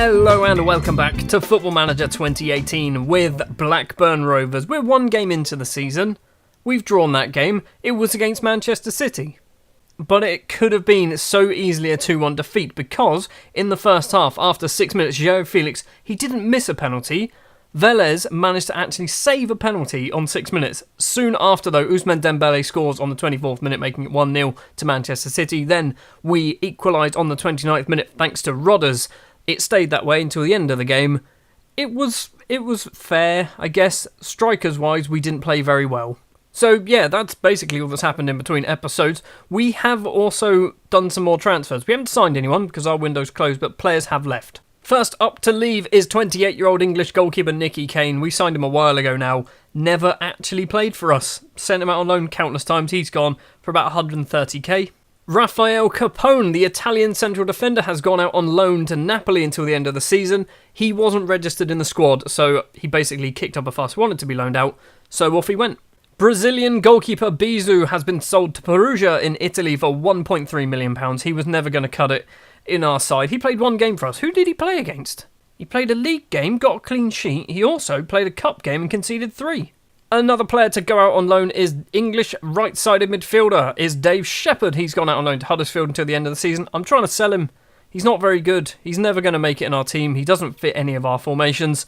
Hello and welcome back to Football Manager 2018 with Blackburn Rovers. We're one game into the season. We've drawn that game. It was against Manchester City. But it could have been so easily a 2-1 defeat because in the first half, after 6 minutes, João Felix, he didn't miss a penalty. Velez managed to actually save a penalty on 6 minutes. Soon after, though, Ousmane Dembele scores on the 24th minute, making it 1-0 to Manchester City. Then we equalised on the 29th minute thanks to Rodgers. It stayed that way until the end of the game. It was fair, I guess. Strikers-wise, we didn't play very well. So, yeah, that's basically all that's happened in between episodes. We have also done some more transfers. We haven't signed anyone because our window's closed, but players have left. First up to leave is 28-year-old English goalkeeper Nicky Kane. We signed him a while ago now. Never actually played for us. Sent him out on loan countless times. He's gone for about 130k. Rafael Capone, the Italian central defender, has gone out on loan to Napoli until the end of the season. He wasn't registered in the squad, so he basically kicked up a fuss, wanted to be loaned out, so off he went. Brazilian goalkeeper Bizu has been sold to Perugia in Italy for £1.3 million. He was never going to cut it in our side. He played one game for us. Who did he play against? He played a league game, got a clean sheet. He also played a cup game and conceded 3. Another player to go out on loan is English right-sided midfielder, is Dave Shepherd. He's gone out on loan to Huddersfield until the end of the season. I'm trying to sell him. He's not very good. He's never going to make it in our team. He doesn't fit any of our formations.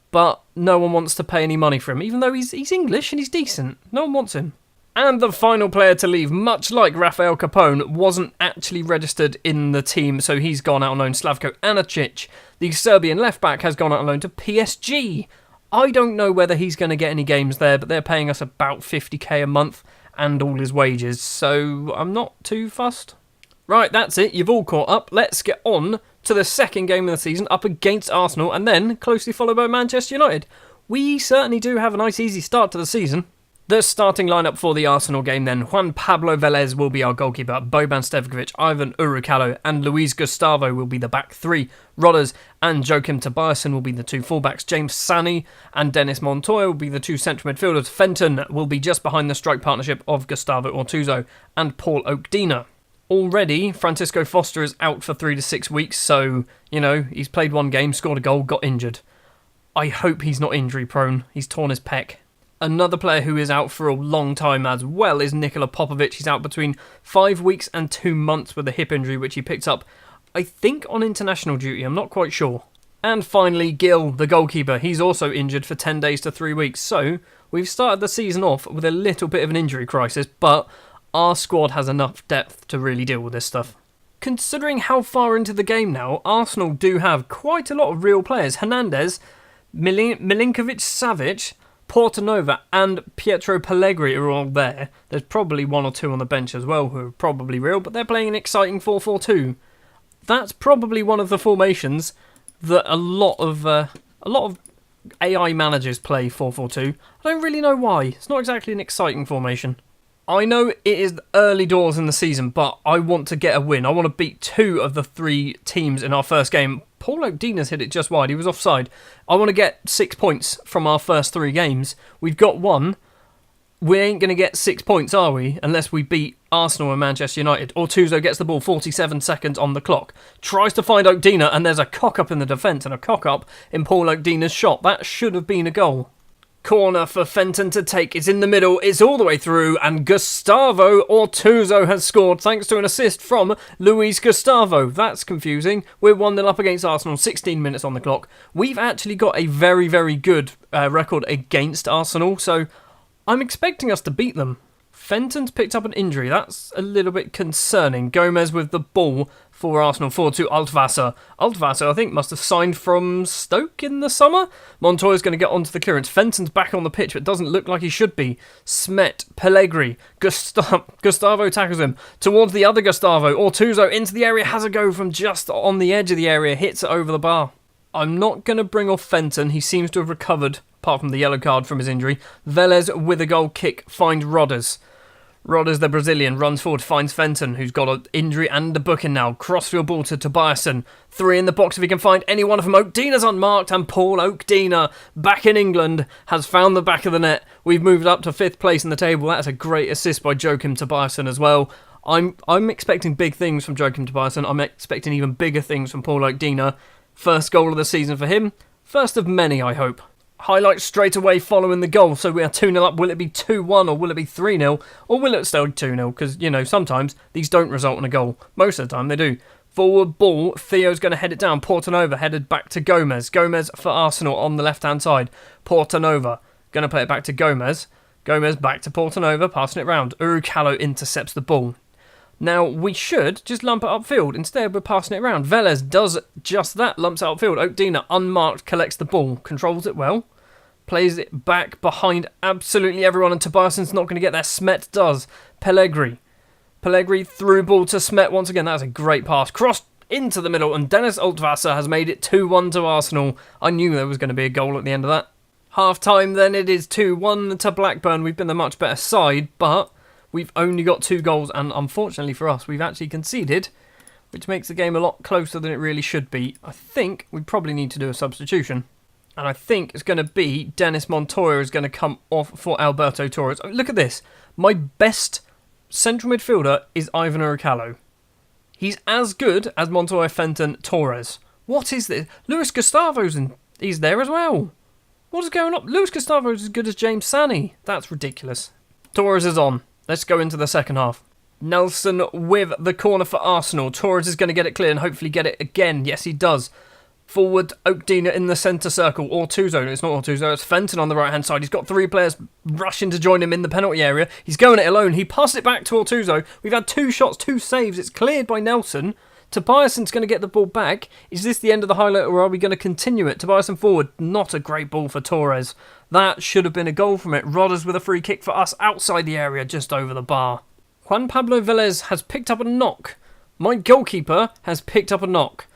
But no one wants to pay any money for him, even though he's English and he's decent. No one wants him. And the final player to leave, much like Rafael Capone, wasn't actually registered in the team, so he's gone out on loan. Slavko Anacic, the Serbian left-back, has gone out on loan to PSG. I don't know whether he's going to get any games there, but they're paying us about 50k a month and all his wages, so I'm not too fussed. Right, that's it. You've all caught up. Let's get on to the second game of the season up against Arsenal and then closely followed by Manchester United. We certainly do have a nice easy start to the season. The starting lineup for the Arsenal game then: Juan Pablo Velez will be our goalkeeper, Boban Stevkovic, Ivan Urukalo and Luis Gustavo will be the back three. Rodgers and Joachim Tobiasen will be the two fullbacks. James Sani and Dennis Montoya will be the two central midfielders. Fenton will be just behind the strike partnership of Gustavo Ortuzo and Paul Oakdina. Already, Francisco Foster is out for 3 to 6 weeks, so, he's played one game, scored a goal, got injured. I hope he's not injury prone. He's torn his pec. Another player who is out for a long time as well is Nikola Popovic. He's out between 5 weeks and 2 months with a hip injury, which he picked up, I think, on international duty. I'm not quite sure. And finally, Gil, the goalkeeper. He's also injured for 10 days to 3 weeks. So, we've started the season off with a little bit of an injury crisis, but our squad has enough depth to really deal with this stuff. Considering how far into the game now, Arsenal do have quite a lot of real players. Hernandez, Milinkovic-Savic, Portanova and Pietro Pellegrini are all there. There's probably 1 or 2 on the bench as well who are probably real, but they're playing an exciting 4-4-2. That's probably one of the formations that a lot of AI managers play 4-4-2. I don't really know why. It's not exactly an exciting formation. I know it is early doors in the season, but I want to get a win. I want to beat 2 of the 3 teams in our first game. Paul Oakdina's hit it just wide. He was offside. I want to get 6 points from our first 3 games. We've got 1. We ain't going to get 6 points, are we? Unless we beat Arsenal and Manchester United. Ortuzo gets the ball 47 seconds on the clock. Tries to find Oakdina, and there's a cock-up in the defence and a cock-up in Paul Oakdina's shot. That should have been a goal. Corner for Fenton to take. It's in the middle. It's all the way through. And Gustavo Ortuzo has scored thanks to an assist from Luis Gustavo. That's confusing. We're 1-0 up against Arsenal. 16 minutes on the clock. We've actually got a very, very good record against Arsenal. So I'm expecting us to beat them. Fenton's picked up an injury. That's a little bit concerning. Gomez with the ball for Arsenal. Forward to Altwasser. Altwasser, I think, must have signed from Stoke in the summer. Montoya's going to get onto the clearance. Fenton's back on the pitch, but doesn't look like he should be. Smet, Pellegrini. Gustavo tackles him. Towards the other Gustavo. Ortuzo into the area. Has a go from just on the edge of the area. Hits it over the bar. I'm not going to bring off Fenton. He seems to have recovered, apart from the yellow card from his injury. Velez with a goal kick finds Rodgers. Rodgers, the Brazilian, runs forward, finds Fenton, who's got an injury and a booking now. Crossfield ball to Tobiasen. 3 in the box if he can find any one of them. Oakdina's unmarked, and Paul Oakdina, back in England, has found the back of the net. We've moved up to 5th place in the table. That's a great assist by Joachim Tobiasen as well. I'm expecting big things from Joachim Tobiasen. I'm expecting even bigger things from Paul Oakdina. First goal of the season for him. First of many, I hope. Highlights straight away following the goal. So we are 2-0 up. Will it be 2-1 or will it be 3-0? Or will it still be 2-0? Because, you know, sometimes these don't result in a goal. Most of the time they do. Forward ball. Theo's going to head it down. Portanova headed back to Gomez. Gomez for Arsenal on the left-hand side. Portanova going to play it back to Gomez. Gomez back to Portanova, passing it round. Urukalo intercepts the ball. Now, we should just lump it upfield. Instead, we're passing it around. Velez does just that, lumps it upfield. Oakdina, unmarked, collects the ball, controls it well, plays it back behind absolutely everyone, and Tobiason's not going to get there. Smet does. Pellegrini through ball to Smet once again. That's a great pass. Crossed into the middle, and Dennis Altwasser has made it 2-1 to Arsenal. I knew there was going to be a goal at the end of that. Half-time, then it is 2-1 to Blackburn. We've been the much better side, but we've only got 2 goals, and unfortunately for us, we've actually conceded, which makes the game a lot closer than it really should be. I think we probably need to do a substitution, and I think it's going to be Dennis Montoya is going to come off for Alberto Torres. Look at this. My best central midfielder is Ivan Urukalo. He's as good as Montoya, Fenton, Torres. What is this? Luis Gustavo's he's there as well. What is going on? Luis Gustavo's as good as James Sani. That's ridiculous. Torres is on. Let's go into the second half. Nelson with the corner for Arsenal. Torres is going to get it clear and hopefully get it again. Yes, he does. Forward, Oakdina in the centre circle. Ortuzzo. It's not Ortuzzo, it's Fenton on the right-hand side. He's got 3 players rushing to join him in the penalty area. He's going it alone. He passed it back to Ortuzzo. We've had 2 shots, 2 saves. It's cleared by Nelson. Tobiason's going to get the ball back. Is this the end of the highlight or are we going to continue it? Tobiason forward. Not a great ball for Torres. That should have been a goal from it. Rodders with a free kick for us outside the area, just over the bar. Juan Pablo Velez has picked up a knock. My goalkeeper has picked up a knock.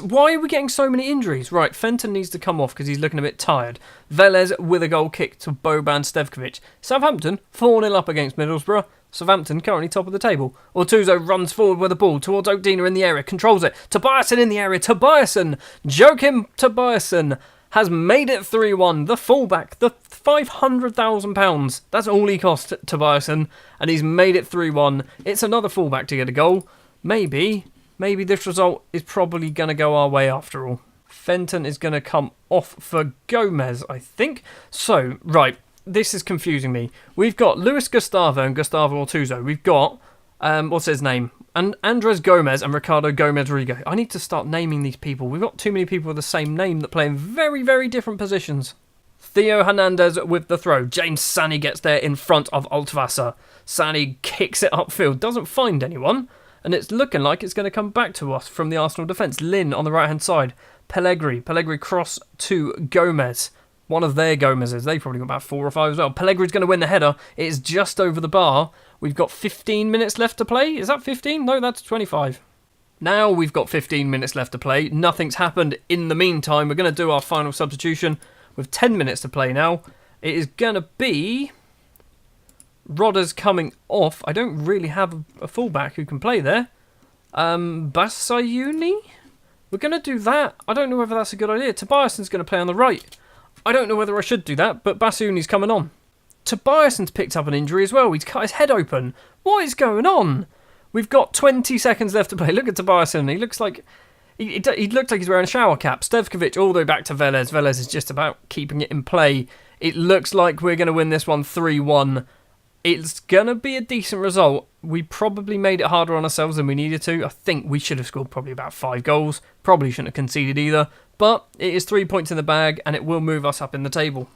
Why are we getting so many injuries? Right, Fenton needs to come off because he's looking a bit tired. Velez with a goal kick to Boban Stevkovic. Southampton 4-0 up against Middlesbrough. Southampton currently top of the table. Ortuzzo runs forward with the ball towards Oakdina in the area, controls it. Tobiason in the area. Tobiason, Joachim Tobiason has made it 3-1. The fullback, the £500,000. That's all he cost Tobiason, and he's made it 3-1. It's another fullback to get a goal. Maybe this result is probably going to go our way after all. Fenton is going to come off for Gomez, I think. So, right, this is confusing me. We've got Luis Gustavo and Gustavo Ortuzzo. We've got, what's his name? And Andres Gomez and Ricardo Gomez Rigo. I need to start naming these people. We've got too many people with the same name that play in very, very different positions. Theo Hernandez with the throw. James Sani gets there in front of Altwasser. Sani kicks it upfield. Doesn't find anyone. And it's looking like it's going to come back to us from the Arsenal defence. Lynn on the right-hand side. Pellegrini cross to Gomez. One of their Gomez's. They've probably got about 4 or 5 as well. Pellegrini's going to win the header. It is just over the bar. We've got 15 minutes left to play. Is that 15? No, that's 25. Now we've got 15 minutes left to play. Nothing's happened in the meantime. We're going to do our final substitution with 10 minutes to play now. It is going to be Rodders coming off. I don't really have a fullback who can play there. Basayuni? We're going to do that. I don't know whether that's a good idea. Tobiason's going to play on the right. I don't know whether I should do that, but Basayuni's coming on. Tobiason's picked up an injury as well. He's cut his head open. What is going on? We've got 20 seconds left to play. Look at Tobiason. He looks like he looked like he's wearing a shower cap. Stevkovic all the way back to Velez. Velez is just about keeping it in play. It looks like we're going to win this one 3-1. It's going to be a decent result. We probably made it harder on ourselves than we needed to. I think we should have scored probably about 5 goals. Probably shouldn't have conceded either. But it is 3 points in the bag and it will move us up in the table.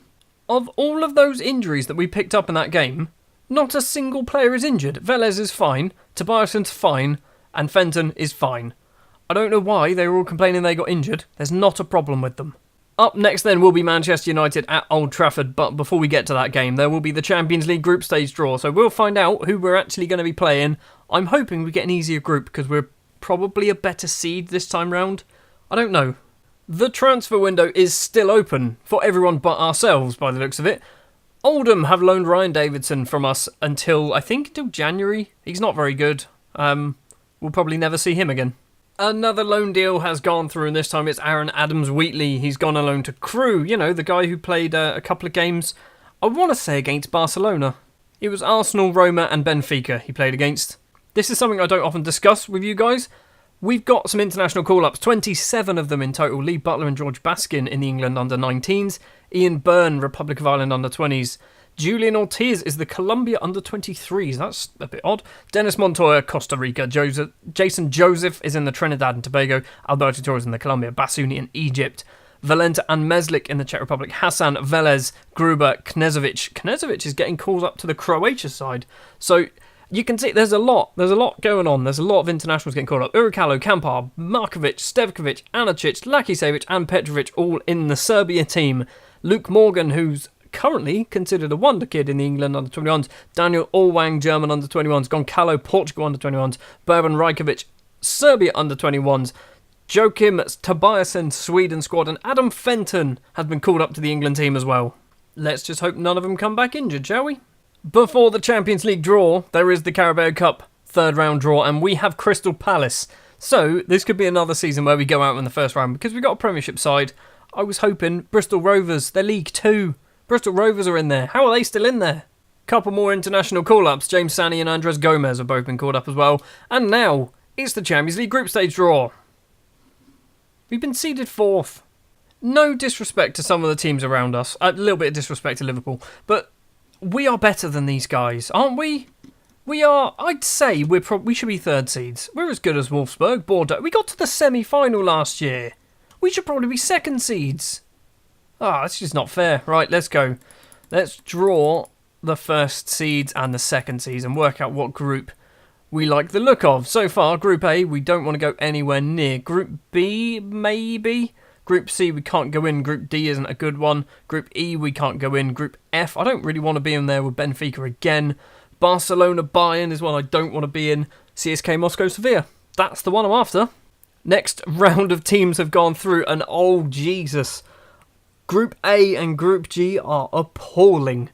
Of all of those injuries that we picked up in that game, not a single player is injured. Velez is fine, Tobiason's fine, and Fenton is fine. I don't know why they were all complaining they got injured. There's not a problem with them. Up next then will be Manchester United at Old Trafford, but before we get to that game, there will be the Champions League group stage draw, so we'll find out who we're actually going to be playing. I'm hoping we get an easier group because we're probably a better seed this time round. I don't know. The transfer window is still open for everyone but ourselves, by the looks of it. Oldham have loaned Ryan Davidson from us until January. He's not very good. We'll probably never see him again. Another loan deal has gone through, and this time it's Aaron Adams-Wheatley. He's gone on loan to Crewe, the guy who played a couple of games, I want to say against Barcelona. It was Arsenal, Roma and Benfica he played against. This is something I don't often discuss with you guys, We've got some international call-ups, 27 of them in total. Lee Butler and George Baskin in the England under-19s. Ian Byrne, Republic of Ireland under-20s. Julian Ortiz is the Colombia under-23s. That's a bit odd. Dennis Montoya, Costa Rica. Jason Joseph is in the Trinidad and Tobago. Alberto Torres in the Colombia. Basuni in Egypt. Valenta and Meslik in the Czech Republic. Hassan, Velez, Gruber, Knezovic. Knezovic is getting calls up to the Croatia side. So you can see there's a lot going on. There's a lot of internationals getting called up. Urukalo, Kampar, Markovic, Stevkovic, Anacic, Lakisevic and Petrovic all in the Serbia team. Luke Morgan, who's currently considered a wonder kid in the England under-21s. Daniel Allwang, German under-21s. Goncalo, Portugal under-21s. Boban Rajkovic, Serbia under-21s. Joachim Tobiasen, Sweden squad. And Adam Fenton has been called up to the England team as well. Let's just hope none of them come back injured, shall we? Before the Champions League draw, there is the Carabao Cup third round draw, and we have Crystal Palace. So this could be another season where we go out in the first round because we've got a Premiership side. I was hoping Bristol Rovers, they're League 2. Bristol Rovers are in there. How are they still in there? Couple more international call-ups. James Sani and Andres Gomez have both been called up as well. And now, it's the Champions League group stage draw. We've been seeded 4th. No disrespect to some of the teams around us. A little bit of disrespect to Liverpool. But we are better than these guys, aren't we? We are, I'd say, we should be third seeds. We're as good as Wolfsburg, Bordeaux. We got to the semi-final last year. We should probably be second seeds. That's just not fair. Right, let's go. Let's draw the first seeds and the second seeds and work out what group we like the look of. So far, Group A, we don't want to go anywhere near. Group B, maybe. Group C, we can't go in. Group D isn't a good one. Group E, we can't go in. Group F, I don't really want to be in there with Benfica again. Barcelona, Bayern is one I don't want to be in. CSK, Moscow, Sevilla. That's the one I'm after. Next round of teams have gone through, and oh, Jesus. Group A and Group G are appalling.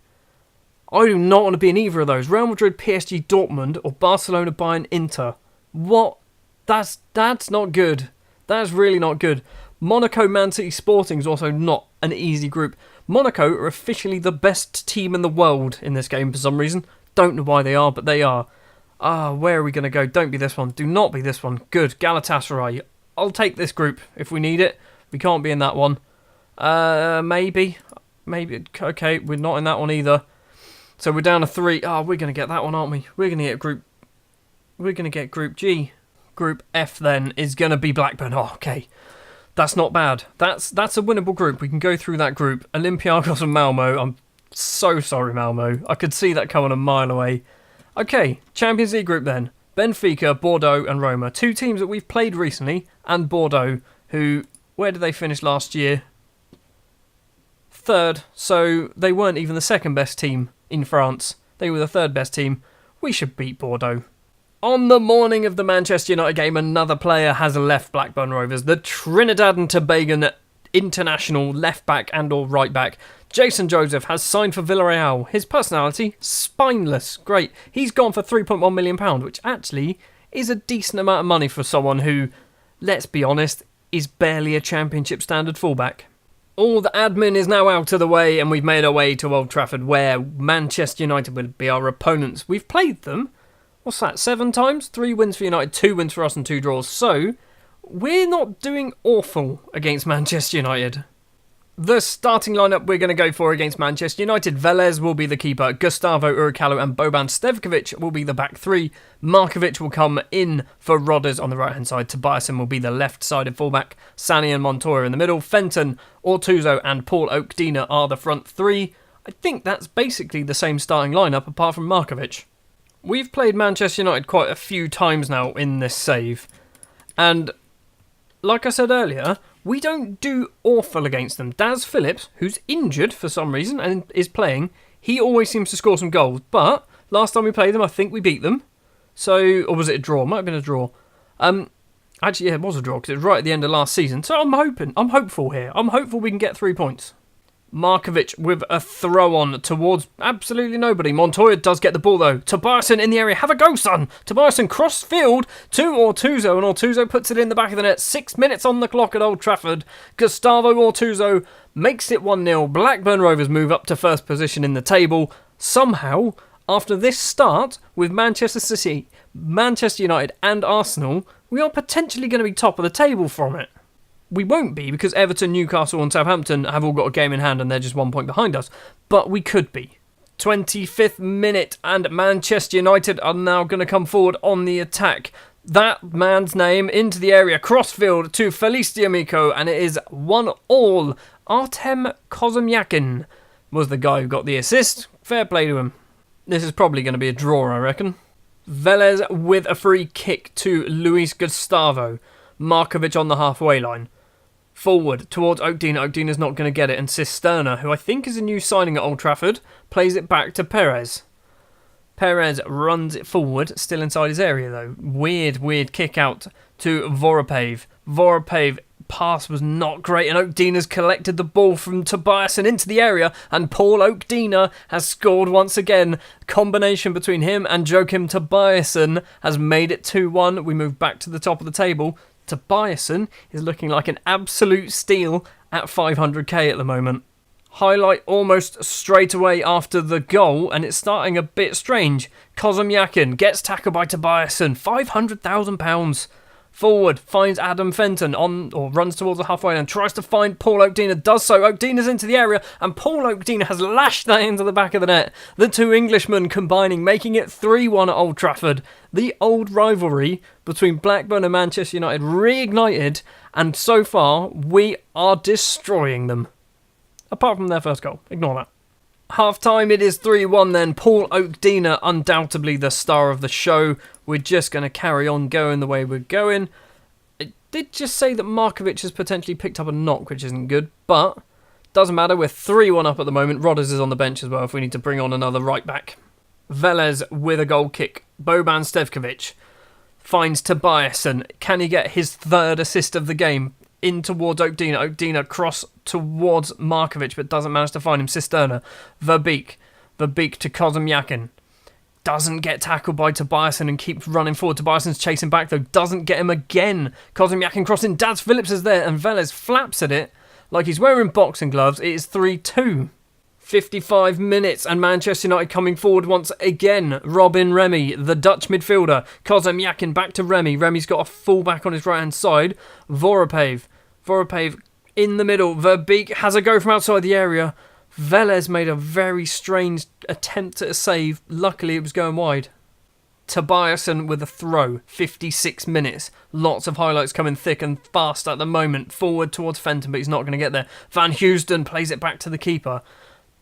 I do not want to be in either of those. Real Madrid, PSG, Dortmund, or Barcelona, Bayern, Inter. What? That's not good. That's really not good. Monaco, Man City, Sporting is also not an easy group. Monaco are officially the best team in the world in this game for some reason. Don't know why they are, but they are. Where are we going to go? Don't be this one. Do not be this one. Good. Galatasaray. I'll take this group if we need it. We can't be in that one. Maybe. Okay, we're not in that one either. So we're down to 3. We're going to get that one, aren't we? We're going to get Group G. Group F then is going to be Blackburn. Okay. That's not bad. That's a winnable group. We can go through that group. Olympiacos and Malmo. I'm so sorry, Malmo. I could see that coming a mile away. Okay, Champions League group then. Benfica, Bordeaux and Roma. 2 teams that we've played recently. And Bordeaux, who, where did they finish last year? 3rd. So they weren't even the second best team in France. They were the 3rd best team. We should beat Bordeaux. On the morning of the Manchester United game, another player has left Blackburn Rovers. The Trinidad and Tobago international left back and or right back, Jason Joseph, has signed for Villarreal. His personality, spineless. Great. He's gone for £3.1 million, which actually is a decent amount of money for someone who, let's be honest, is barely a championship standard fullback. All the admin is now out of the way and we've made our way to Old Trafford where Manchester United will be our opponents. We've played them, what's that, 7 times? 3 wins for United, 2 wins for us and 2 draws. So, we're not doing awful against Manchester United. The starting lineup we're going to go for against Manchester United. Velez will be the keeper. Gustavo Urukalo and Boban Stevkovic will be the back 3. Markovic will come in for Rodgers on the right-hand side. Tobiasen will be the left-sided fullback. Sani and Montoya in the middle. Fenton, Ortuzzo and Paul Oakdina are the front 3. I think that's basically the same starting lineup apart from Markovic. We've played Manchester United quite a few times now in this save. And like I said earlier, we don't do awful against them. Daz Phillips, who's injured for some reason and is playing, he always seems to score some goals. But last time we played them, I think we beat them. So, or was it a draw? Might have been a draw. Actually, yeah, it was a draw because it was right at the end of last season. So I'm hopeful here. I'm hopeful we can get 3 points. Markovic with a throw-on towards absolutely nobody. Montoya does get the ball, though. Tobiasen in the area. Have a go, son! Tobiasen cross-field to Ortuzzo, and Ortuzzo puts it in the back of the net. 6 minutes on the clock at Old Trafford. Gustavo Ortuzzo makes it 1-0. Blackburn Rovers move up to first position in the table. Somehow, after this start with Manchester City Manchester United and Arsenal, we are potentially going to be top of the table from it. We won't be because Everton, Newcastle and Southampton have all got a game in hand and they're just 1 point behind us. But we could be. 25th minute and Manchester United are now going to come forward on the attack. That man's name into the area, crossfield to Felice D'Amico, and it is 1-1. Artem Kozomyakin was the guy who got the assist. Fair play to him. This is probably going to be a draw, I reckon. Velez with a free kick to Luis Gustavo. Markovic on the halfway line. Forward towards Oakdina. Oakdina's not going to get it, and Cisterna, who I think is a new signing at Old Trafford, plays it back to Perez. Perez runs it forward, still inside his area though. Weird kick out to Voropaev. Voropaev pass was not great, and Oakdina's collected the ball from Tobias and into the area, and Paul Oakdina has scored once again. Combination between him and Joachim Tobiasen has made it 2-1. We move back to the top of the table. Tobiasen is looking like an absolute steal at 500k at the moment. Highlight almost straight away after the goal, and it's starting a bit strange. Kozomyakin gets tackled by Tobiasen, £500,000. Forward, finds Adam Fenton runs towards the halfway line, tries to find Paul Oakdina, does so. Oakdina's into the area, and Paul Oakdina has lashed that into the back of the net. The two Englishmen combining, making it 3-1 at Old Trafford. The old rivalry between Blackburn and Manchester United reignited, and so far, we are destroying them. Apart from their first goal. Ignore that. Half-time, it is 3-1 then. Paul Oakdina, undoubtedly the star of the show. We're just going to carry on going the way we're going. It did just say that Markovic has potentially picked up a knock, which isn't good, but doesn't matter. We're 3-1 up at the moment. Rodders is on the bench as well if we need to bring on another right-back. Velez with a goal kick. Boban Stevkovic finds Tobiasen. Can he get his third assist of the game? In towards Oakdina. Oakdina cross towards Markovic, but doesn't manage to find him. Cisterna. Verbeek to Kozomyakin. Doesn't get tackled by Tobiasen and keeps running forward. Tobiasen's chasing back though. Doesn't get him again. Kozomyakin crossing. Daz Phillips is there and Velez flaps at it like he's wearing boxing gloves. It is 3-2. 55 minutes and Manchester United coming forward once again. Robin Remy, the Dutch midfielder. Kozomyakin back to Remy. Remy's got a full-back on his right-hand side. Voropaev in the middle. Verbeek has a go from outside the area. Velez made a very strange attempt at a save. Luckily, it was going wide. Tobiasen with a throw. 56 minutes. Lots of highlights coming thick and fast at the moment. Forward towards Fenton, but he's not going to get there. Van Heusden plays it back to the keeper.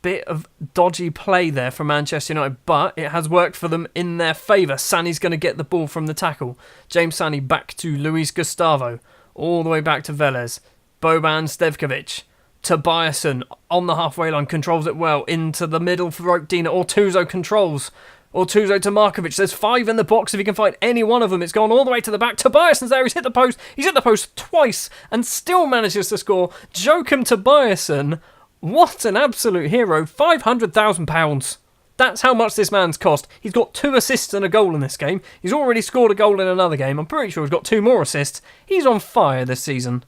Bit of dodgy play there for Manchester United, but it has worked for them in their favour. Sani's going to get the ball from the tackle. James Sani back to Luis Gustavo. All the way back to Velez. Boban Stevkovic. Tobiasen on the halfway line, controls it well. Into the middle for Oakdina. Ortuzzo controls. Ortuzzo to Markovic. There's 5 in the box. If he can find any one of them, it's gone all the way to the back. Tobiasen's there. He's hit the post. He's hit the post twice and still manages to score. Joachim Tobiasen. What an absolute hero. £500,000. That's how much this man's cost. He's got 2 assists and a goal in this game. He's already scored a goal in another game. I'm pretty sure he's got 2 more assists. He's on fire this season.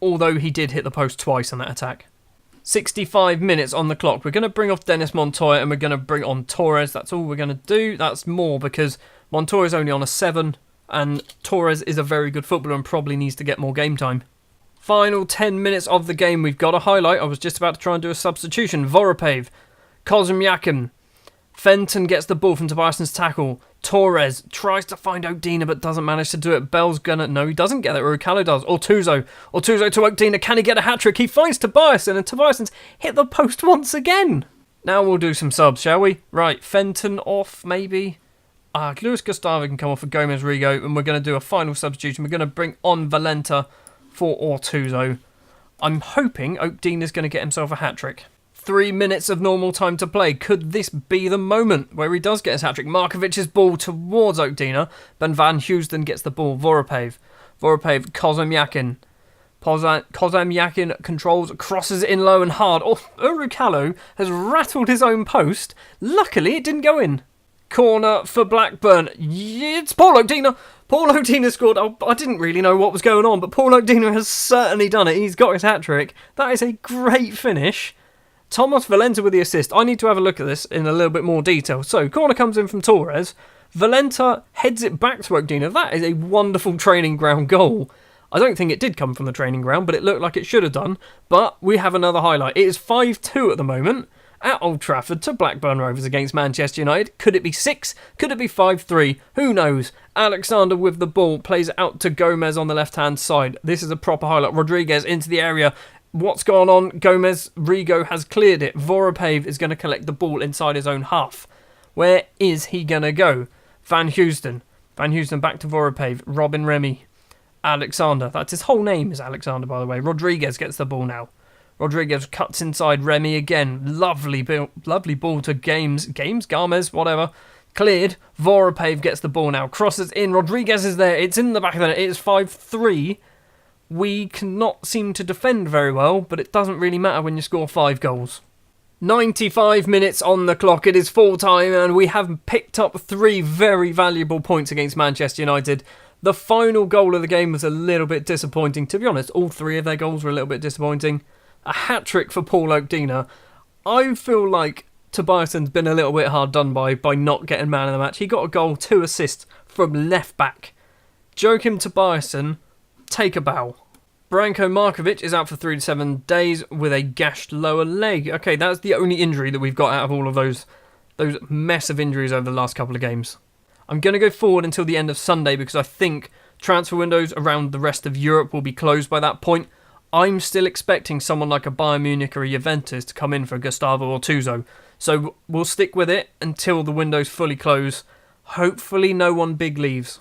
Although he did hit the post twice on that attack. 65 minutes on the clock. We're going to bring off Dennis Montoya and we're going to bring on Torres. That's all we're going to do. That's more because Montoya's only on a 7 and Torres is a very good footballer and probably needs to get more game time. Final 10 minutes of the game. We've got a highlight. I was just about to try and do a substitution. Voropaev. Kozomyakin. Fenton gets the ball from Tobiasen's tackle. Torres tries to find Oakdina but doesn't manage to do it. Bell's gonna... No, he doesn't get it. Urukalo does. Ortuzzo to Oakdina. Can he get a hat-trick? He finds Tobiasen and Tobiasen's hit the post once again. Now we'll do some subs, shall we? Right, Fenton off, maybe. Luis Gustavo can come off for Gomez Rigo and we're going to do a final substitution. We're going to bring on Valenta for Ortuzzo. I'm hoping Oakdina's going to get himself a hat-trick. 3 minutes of normal time to play. Could this be the moment where he does get his hat-trick? Markovic's ball towards Oakdina. Then Van Heusden gets the ball. Voropaev, Kozomyakin. Kozomyakin controls, crosses it in low and hard. Oh, Urukalo has rattled his own post. Luckily, it didn't go in. Corner for Blackburn. It's Paul Oakdina. Paul Oakdina scored. Oh, I didn't really know what was going on, but Paul Oakdina has certainly done it. He's got his hat-trick. That is a great finish. Thomas Valenta with the assist. I need to have a look at this in a little bit more detail. So, corner comes in from Torres. Valenta heads it back to Okdina. That is a wonderful training ground goal. I don't think it did come from the training ground, but it looked like it should have done. But we have another highlight. It is 5-2 at the moment at Old Trafford to Blackburn Rovers against Manchester United. Could it be 6? Could it be 5-3? Who knows? Alexander with the ball plays it out to Gomez on the left-hand side. This is a proper highlight. Rodriguez into the area. What's going on? Gomez, Rigo has cleared it. Vorapave is going to collect the ball inside his own half. Where is he going to go? Van Housden. Van Housden back to Vorapave. Robin Remy. Alexander. That's his whole name is Alexander, by the way. Rodriguez gets the ball now. Rodriguez cuts inside Remy again. Lovely ball to Games, Gomez, whatever. Cleared. Vorapave gets the ball now. Crosses in. Rodriguez is there. It's in the back of the net. It is 5-3. We cannot seem to defend very well, but it doesn't really matter when you score 5 goals. 95 minutes on the clock. It is full time, and we have picked up 3 very valuable points against Manchester United. The final goal of the game was a little bit disappointing. To be honest, all 3 of their goals were a little bit disappointing. A hat-trick for Paul Okdina. I feel like Tobiason's been a little bit hard done by not getting man of the match. He got a goal, 2 assists from left back. Joachim Tobiason, take a bow. Branko Markovic is out for 3 to 7 days with a gashed lower leg. Okay, that's the only injury that we've got out of all of those mess of injuries over the last couple of games. I'm going to go forward until the end of Sunday because I think transfer windows around the rest of Europe will be closed by that point. I'm still expecting someone like a Bayern Munich or a Juventus to come in for Gustavo Ortuzzo. So we'll stick with it until the windows fully close. Hopefully no one big leaves.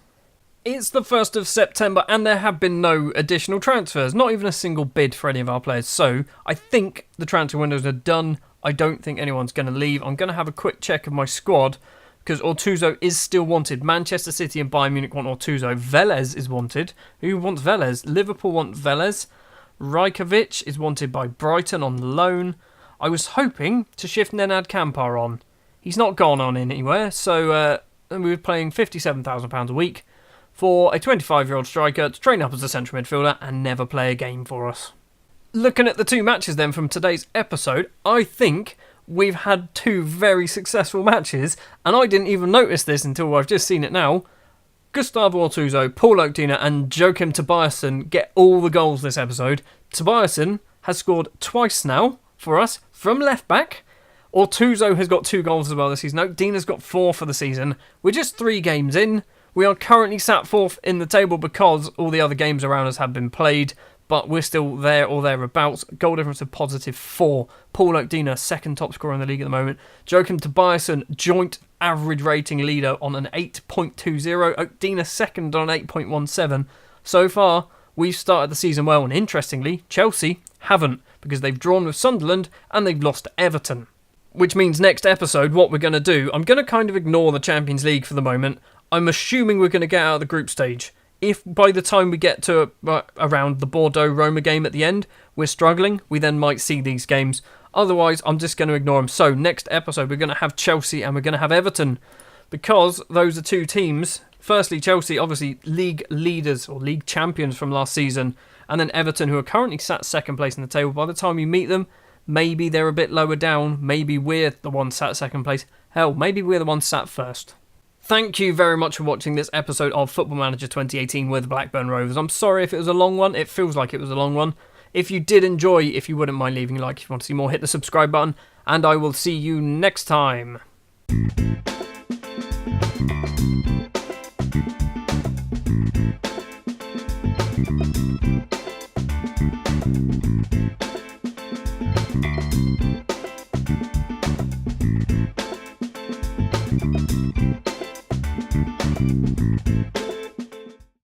It's the 1st of September and there have been no additional transfers. Not even a single bid for any of our players. So I think the transfer windows are done. I don't think anyone's going to leave. I'm going to have a quick check of my squad because Ortuzzo is still wanted. Manchester City and Bayern Munich want Ortuzzo. Velez is wanted. Who wants Velez? Liverpool want Velez. Rajkovic is wanted by Brighton on loan. I was hoping to shift Nenad Kampar on. He's not gone on anywhere, so we were paying £57,000 a week for a 25-year-old striker to train up as a central midfielder and never play a game for us. Looking at the 2 matches then from today's episode, I think we've had 2 very successful matches, and I didn't even notice this until I've just seen it now. Gustavo Ortuzzo, Paul Okdina and Joachim Tobiason get all the goals this episode. Tobiason has scored twice now for us from left back. Ortuzzo has got 2 goals as well this season. Okdina's got 4 for the season. We're just 3 games in. We are currently sat 4th in the table because all the other games around us have been played, but we're still there or thereabouts. Goal difference of +4. Paul Okdina, 2nd top scorer in the league at the moment. Joachim Tobiason, joint average rating leader on an 8.20. Okdina 2nd on an 8.17. So far, we've started the season well, and interestingly, Chelsea haven't, because they've drawn with Sunderland and they've lost to Everton. Which means next episode, what we're going to do, I'm going to kind of ignore the Champions League for the moment. I'm assuming we're going to get out of the group stage. If by the time we get to around the Bordeaux-Roma game at the end, we're struggling, we then might see these games. Otherwise, I'm just going to ignore them. So, next episode, we're going to have Chelsea and we're going to have Everton. Because those are 2 teams. Firstly, Chelsea, obviously, league leaders or league champions from last season. And then Everton, who are currently sat 2nd place in the table. By the time we meet them, maybe they're a bit lower down. Maybe we're the ones sat 2nd place. Hell, maybe we're the ones sat 1st. Thank you very much for watching this episode of Football Manager 2018 with Blackburn Rovers. I'm sorry if it was a long one. It feels like it was a long one. If you did enjoy, if you wouldn't mind leaving a like, if you want to see more, hit the subscribe button. And I will see you next time.